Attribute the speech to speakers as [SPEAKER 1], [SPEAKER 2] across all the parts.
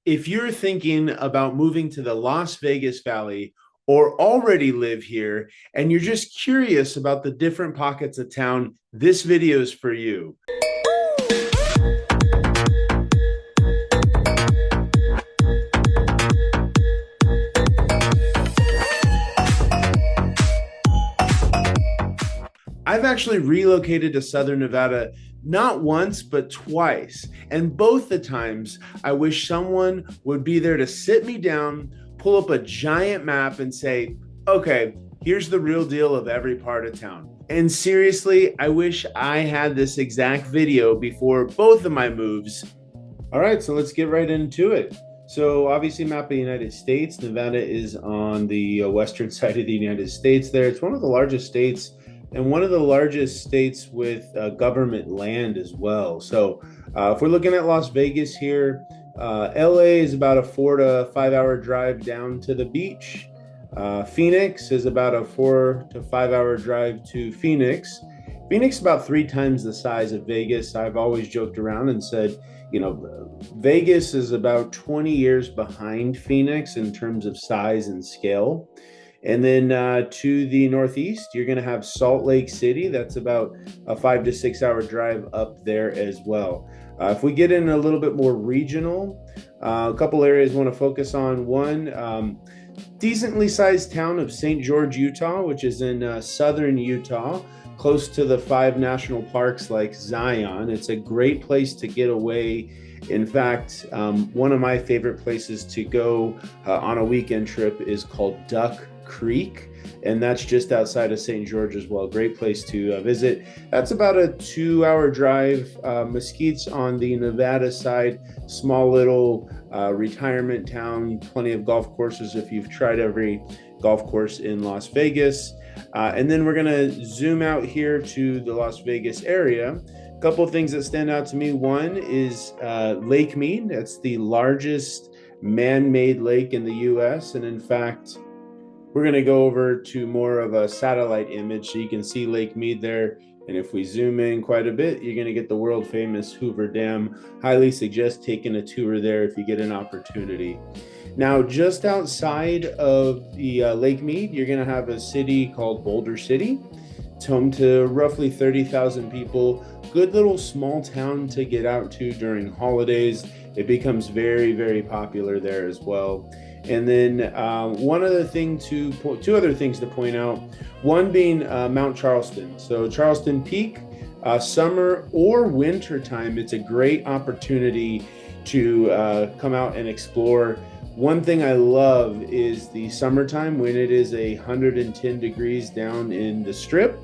[SPEAKER 1] If you're thinking about moving to the Las Vegas Valley or already live here and you're just curious about the different pockets of town, this video is for you. I've actually relocated to Southern Nevada not once, but twice. And both the times, I wish someone would be there to sit me down, pull up a giant map, and say, okay, here's the real deal of every part of town. And seriously, I wish I had this exact video before both of my moves. All right, so let's get right into it. So obviously, map of the United States. Nevada is on the western side of the United States there. It's one of the largest states and one of the largest states with government land as well. So if we're looking at Las Vegas here, LA is about a 4 to 5 hour drive down to the beach. Phoenix is about a 4 to 5 hour drive to Phoenix. Phoenix is about 3 times the size of Vegas. I've always joked around and said, Vegas is about 20 years behind Phoenix in terms of size and scale. And then to the northeast, you're going to have Salt Lake City. That's about a 5 to 6 hour drive up there as well. If we get in a little bit more regional, a couple areas I want to focus on. One, decently sized town of St. George, Utah, which is in southern Utah, close to the 5 national parks like Zion. It's a great place to get away. In fact, one of my favorite places to go on a weekend trip is called Duck Creek, and that's just outside of St. George as well. Great place to visit. That's about a 2 hour drive. Mesquite's on the Nevada side, small little retirement town, plenty of golf courses if you've tried every golf course in Las Vegas. And then we're going to zoom out here to the Las Vegas area. A couple of things that stand out to me. One is Lake Mead. That's the largest man-made lake in the US. And in fact, we're going to go over to more of a satellite image so you can see Lake Mead there. And if we zoom in quite a bit, you're going to get the world famous Hoover Dam. Highly suggest taking a tour there if you get an opportunity. Now, just outside of the Lake Mead, you're going to have a city called Boulder City. It's home to roughly 30,000 people. Good little small town to get out to during holidays. It becomes very, very popular there as well. And then two other things to point out. One being Mount Charleston. So Charleston Peak, summer or winter time, it's a great opportunity to come out and explore. One thing I love is the summertime when it is 110 degrees down in the Strip.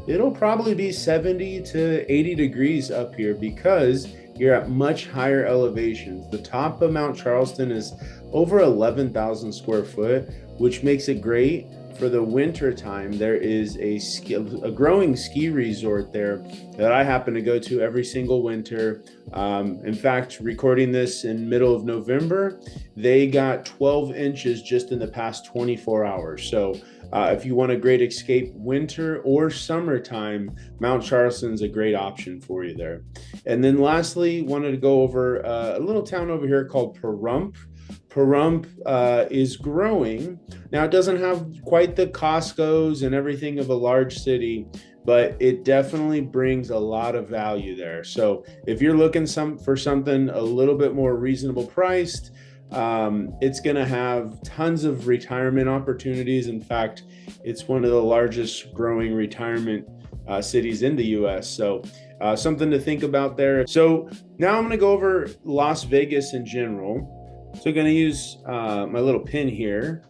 [SPEAKER 1] It'll probably be 70 to 80 degrees up here because you're at much higher elevations. The top of Mount Charleston is over 11,000 square foot, which makes it great for the winter time. There is a growing ski resort there that I happen to go to every single winter. In fact, recording this in middle of November, they got 12 inches just in the past 24 hours. So if you want a great escape winter or summertime, Mount Charleston's a great option for you there. And then lastly, wanted to go over a little town over here called Pahrump. Pahrump is growing. Now, it doesn't have quite the Costco's and everything of a large city, but it definitely brings a lot of value there. So if you're looking for something a little bit more reasonable priced, it's going to have tons of retirement opportunities. In fact, it's one of the largest growing retirement cities in the US. So something to think about there. So now I'm going to go over Las Vegas in general. So I'm going to use my little pin here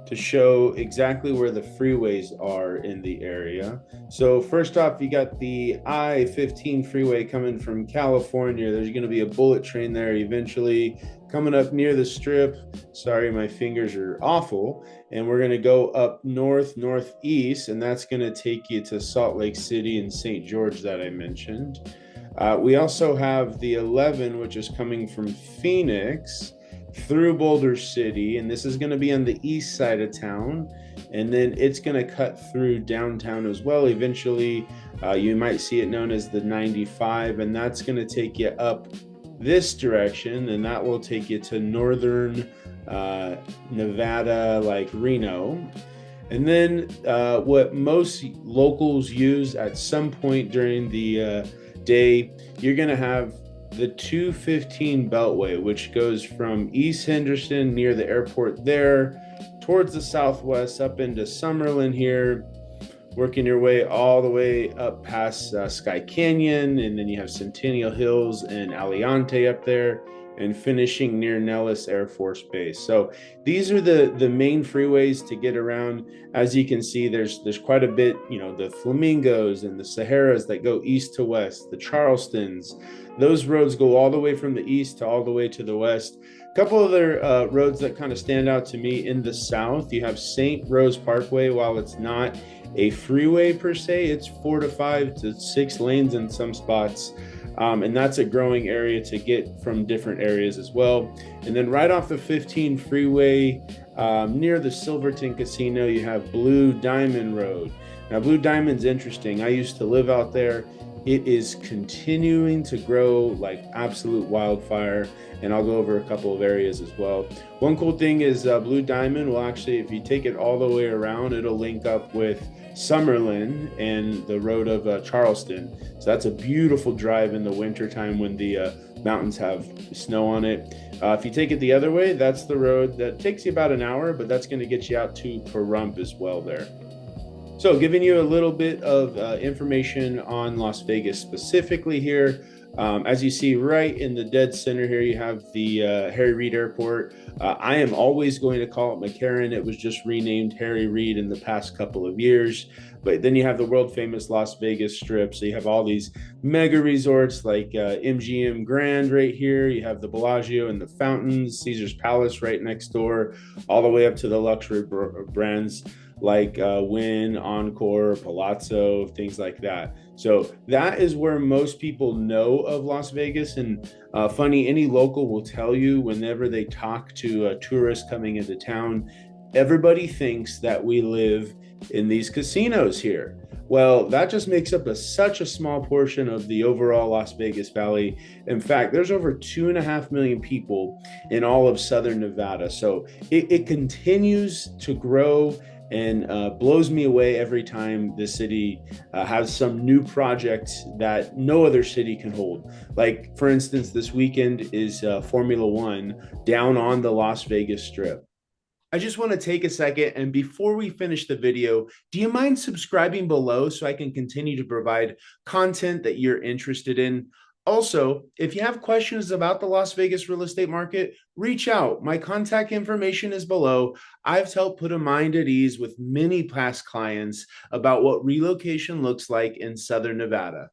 [SPEAKER 1] to show exactly where the freeways are in the area. So first off, you got the I-15 freeway coming from California. There's going to be a bullet train there eventually coming up near the Strip. Sorry, my fingers are awful. And we're going to go up northeast, and that's going to take you to Salt Lake City and St. George that I mentioned. We also have the 11, which is coming from Phoenix through Boulder City, and this is going to be on the east side of town, and then it's going to cut through downtown as well. Eventually, you might see it known as the 95, and that's going to take you up this direction, and that will take you to northern Nevada, like Reno. And then what most locals use at some point during the day, you're going to have the 215 Beltway, which goes from East Henderson near the airport there towards the southwest up into Summerlin here, working your way all the way up past Sky Canyon, and then you have Centennial Hills and Aliante up there, and finishing near Nellis Air Force Base. So these are the main freeways to get around. As you can see, there's quite a bit, you know, the Flamingos and the Saharas that go east to west, the Charlestons. Those roads go all the way from the east to all the way to the west. A couple other roads that kind of stand out to me in the south, you have St. Rose Parkway. While it's not a freeway per se, it's 4 to 5 to 6 lanes in some spots. And that's a growing area to get from different areas as well. And then right off the 15 freeway, near the Silverton Casino, you have Blue Diamond Road. Now, Blue Diamond's interesting. I used to live out there. It is continuing to grow like absolute wildfire, and I'll go over a couple of areas as well. One cool thing is Blue Diamond will actually, if you take it all the way around, it'll link up with Summerlin and the road of Charleston. So that's a beautiful drive in the wintertime when the mountains have snow on it. If you take it the other way, that's the road that takes you about an hour, but that's going to get you out to Pahrump as well there. So giving you a little bit of information on Las Vegas specifically here. As you see right in the dead center here, you have the Harry Reid Airport. I am always going to call it McCarran. It was just renamed Harry Reid in the past couple of years. But then you have the world famous Las Vegas Strip. So you have all these mega resorts like MGM Grand right here. You have the Bellagio and the Fountains, Caesar's Palace right next door, all the way up to the luxury brands like Wynn, Encore, Palazzo, things like that. So that is where most people know of Las Vegas. And funny, any local will tell you whenever they talk to tourists coming into town, everybody thinks that we live in these casinos here. Well, that just makes up such a small portion of the overall Las Vegas Valley. In fact, there's over 2.5 million people in all of Southern Nevada. So it continues to grow, and blows me away every time the city has some new project that no other city can hold. Like, for instance, this weekend is Formula One down on the Las Vegas Strip. I just want to take a second, and before we finish the video, do you mind subscribing below so I can continue to provide content that you're interested in? Also, if you have questions about the Las Vegas real estate market, reach out. My contact information is below. I've helped put a mind at ease with many past clients about what relocation looks like in Southern Nevada.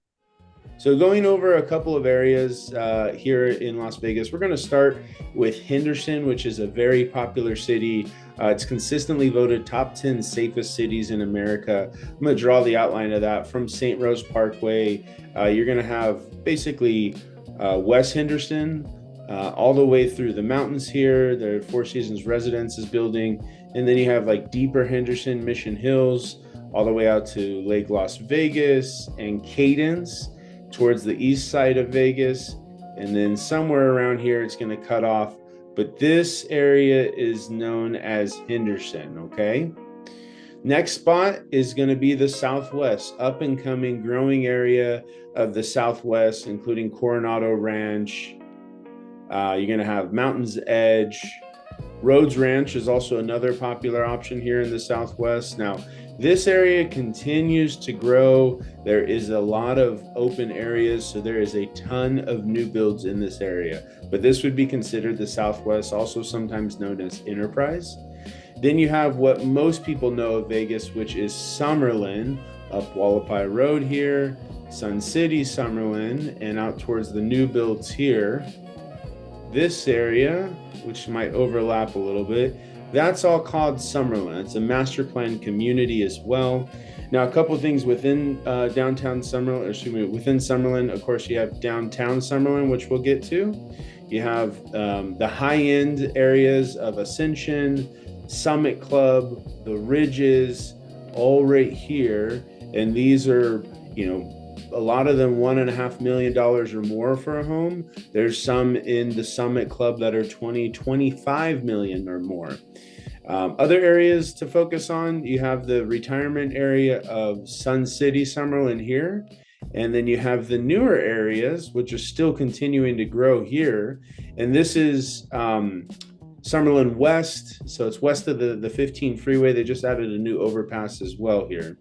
[SPEAKER 1] So going over a couple of areas here in Las Vegas, we're going to start with Henderson, which is a very popular city. It's consistently voted top 10 safest cities in America. I'm going to draw the outline of that from St. Rose Parkway. You're going to have basically West Henderson all the way through the mountains here. The Four Seasons Residences building. And then you have like deeper Henderson, Mission Hills, all the way out to Lake Las Vegas and Cadence towards the east side of Vegas. And then somewhere around here, it's going to cut off. But this area is known as Henderson, okay? Next spot is going to be the Southwest, up and coming, growing area of the Southwest, including Coronado Ranch. You're going to have Mountain's Edge. Rhodes Ranch is also another popular option here in the Southwest. Now, this area continues to grow. There is a lot of open areas, so there is a ton of new builds in this area. But this would be considered the Southwest, also sometimes known as Enterprise. Then you have what most people know of Vegas, which is Summerlin, up Wallapai Road here, Sun City, Summerlin, and out towards the new builds here. This area, which might overlap a little bit, that's all called Summerlin. It's a master plan community as well. Now, a couple of things within downtown Summerlin, within Summerlin, of course, you have downtown Summerlin, which we'll get to. You have the high-end areas of Ascension, Summit Club, the Ridges, all right here. And these are, you know, A lot of them $1.5 million or more for a home. There's some in the Summit Club that are 25 million or more. Other areas to focus on, you have the retirement area of Sun City, Summerlin here. And then you have the newer areas, which are still continuing to grow here. And this is Summerlin West. So it's west of the 15 freeway. They just added a new overpass as well here.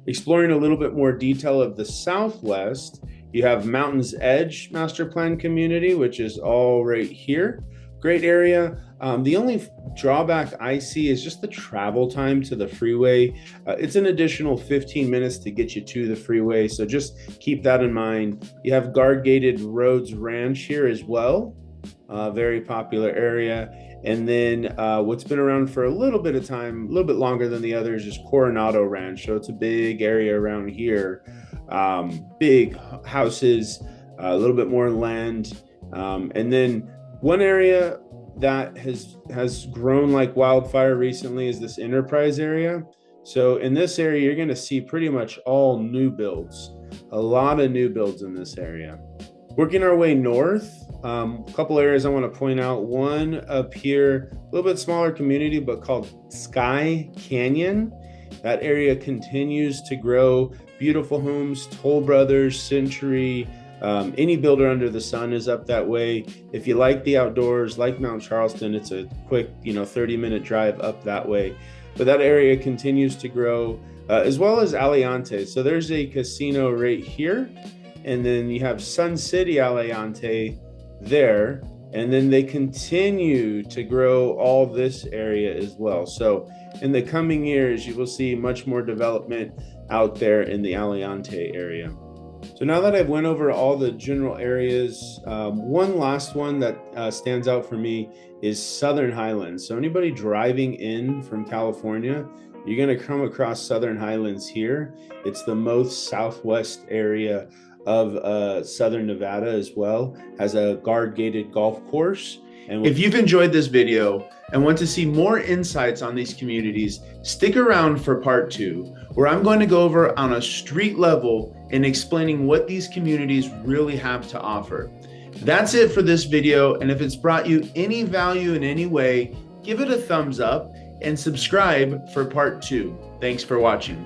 [SPEAKER 1] Exploring a little bit more detail of the Southwest, you have Mountain's Edge Master Plan Community, which is all right here. Great area. The only drawback I see is just the travel time to the freeway. It's an additional 15 minutes to get you to the freeway, so just keep that in mind. You have Guard Gated Roads Ranch here as well, very popular area. And then what's been around for a little bit of time, a little bit longer than the others, is Coronado Ranch. So it's a big area around here, big houses, a little bit more land. And then one area that has grown like wildfire recently is this Enterprise area. So in this area, you're going to see pretty much all new builds, a lot of new builds in this area. Working our way north, a couple areas I want to point out. One up here, a little bit smaller community, but called Sky Canyon. That area continues to grow. Beautiful homes, Toll Brothers, Century, any builder under the sun is up that way. If you like the outdoors, like Mount Charleston, it's a quick, 30-minute drive up that way. But that area continues to grow, as well as Aliante. So there's a casino right here, and then you have Sun City Aliante there, and then they continue to grow all this area as well. So in the coming years, you will see much more development out there in the Aliante area. So now that I've went over all the general areas, one last one that stands out for me is Southern Highlands. So anybody driving in from California, you're going to come across Southern Highlands here. It's the most southwest area of Southern Nevada as well. Has a guard-gated golf course. And if you've enjoyed this video and want to see more insights on these communities, stick around for part 2, where I'm going to go over on a street level and explaining what these communities really have to offer. That's it for this video, and if it's brought you any value in any way, give it a thumbs up and subscribe for part 2. Thanks for watching.